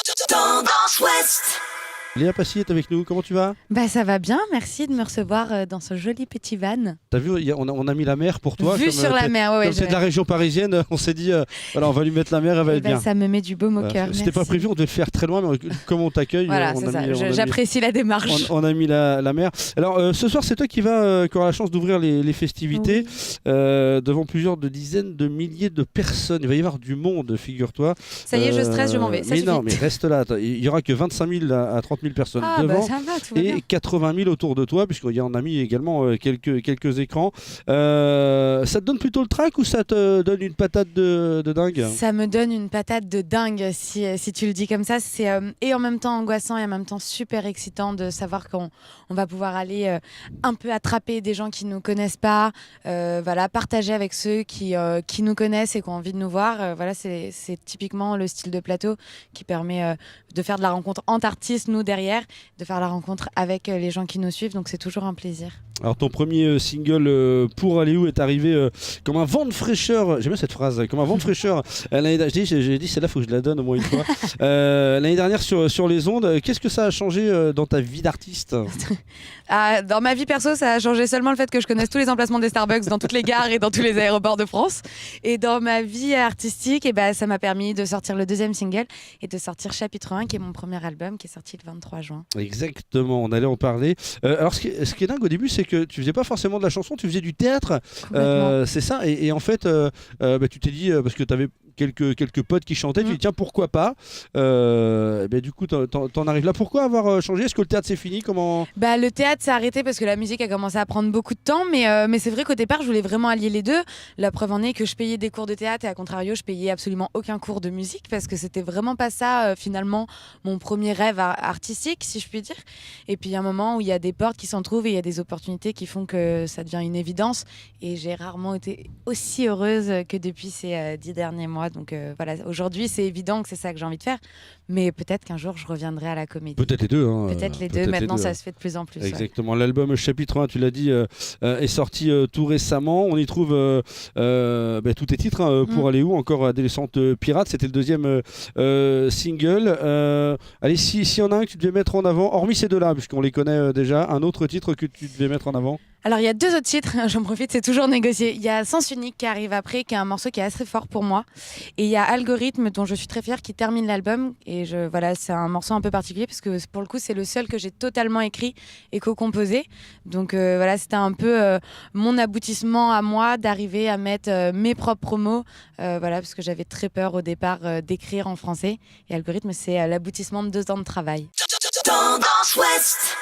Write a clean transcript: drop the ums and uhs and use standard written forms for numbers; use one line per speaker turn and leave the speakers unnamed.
Tendance Ouest.
Léa Passy est avec nous, comment tu vas?
Ça va bien, merci de me recevoir dans ce joli petit van.
T'as vu, on a mis la mer pour toi.
Vue sur la mer, ouais.
Comme c'est de la région parisienne, on s'est dit, voilà, on va lui mettre la mer, elle va être bien.
Ça me met du baume au cœur.
C'était pas prévu, on devait le faire très loin, mais comme on t'accueille,
voilà, c'est ça. J'apprécie la démarche.
On a mis la mer. Alors, ce soir, c'est toi qui vas qui aura la chance d'ouvrir les festivités devant plusieurs dizaines de milliers de personnes. Il va y avoir du monde, figure-toi.
Ça y est, je stresse, je m'en vais. Ça
mais
suffit.
non, mais reste là. Il y aura que 25 000 à 30 000 personnes devant.
Ça va, tout va bien.
Et 80 000 autour de toi, puisqu'on y en a mis également quelques écrans. Ça te donne plutôt le trac ou ça te donne une patate de dingue?
Ça me donne une patate de dingue, si tu le dis comme ça. C'est et en même temps angoissant et en même temps super excitant de savoir qu'on va pouvoir aller un peu attraper des gens qui ne nous connaissent pas, partager avec ceux qui nous connaissent et qui ont envie de nous voir. C'est typiquement le style de plateau qui permet de faire de la rencontre entre artistes, nous derrière, de faire la rencontre avec les gens qui nous suivent, donc c'est toujours un plaisir.
Alors ton premier single Pour aller où est arrivé comme un vent de fraîcheur, j'aime bien cette phrase, comme un vent de fraîcheur l'année dernière. J'ai dit celle-là, il faut que je la donne au moins une fois. L'année dernière sur les ondes, qu'est-ce que ça a changé dans ta vie d'artiste?
Dans ma vie perso, ça a changé seulement le fait que je connaisse tous les emplacements des Starbucks dans toutes les gares et dans tous les aéroports de France. Et dans ma vie artistique, ça m'a permis de sortir le deuxième single et de sortir Chapitre 1, qui est mon premier album, qui est sorti le 23 juin.
Exactement, on allait en parler. Alors ce qui est dingue au début, c'est que tu faisais pas forcément de la chanson, tu faisais du théâtre. C'est ça, et en fait, tu t'es dit, parce que tu avais quelques potes qui chantaient, tu dis tiens, pourquoi pas. Du coup, t'en arrives là. Pourquoi avoir changé? Est-ce que le théâtre c'est fini? Comment?
Le théâtre s'est arrêté parce que la musique a commencé à prendre beaucoup de temps, mais c'est vrai qu'au départ je voulais vraiment allier les deux. La preuve en est que je payais des cours de théâtre et à contrario je payais absolument aucun cours de musique parce que c'était vraiment pas ça finalement mon premier rêve artistique, si je puis dire. Et puis il y a un moment où il y a des portes qui s'entrouvent et il y a des opportunités qui font que ça devient une évidence, et j'ai rarement été aussi heureuse que depuis ces 10 derniers mois. Donc aujourd'hui c'est évident que c'est ça que j'ai envie de faire, mais peut-être qu'un jour je reviendrai à la comédie.
Peut-être les deux.
Peut-être les deux, maintenant ça se fait de plus en plus.
Exactement, l'album Chapitre 1, tu l'as dit, est sorti tout récemment. On y trouve tous tes titres, Pour aller où, encore Adolescente Pirate, c'était le deuxième single. Allez, s'il y en a un que tu devais mettre en avant, hormis ces deux-là, puisqu'on les connaît déjà, un autre titre que tu devais mettre en avant?
Alors il y a deux autres titres, j'en profite, c'est toujours négocié. Il y a Sens Unique qui arrive après, qui est un morceau qui est assez fort pour moi. Et il y a Algorithme, dont je suis très fière, qui termine l'album. Et c'est un morceau un peu particulier, parce que pour le coup c'est le seul que j'ai totalement écrit et co-composé. Donc c'était un peu mon aboutissement à moi d'arriver à mettre mes propres mots, parce que j'avais très peur au départ d'écrire en français. Et Algorithme, c'est l'aboutissement de 2 ans de travail.
Tendance Ouest.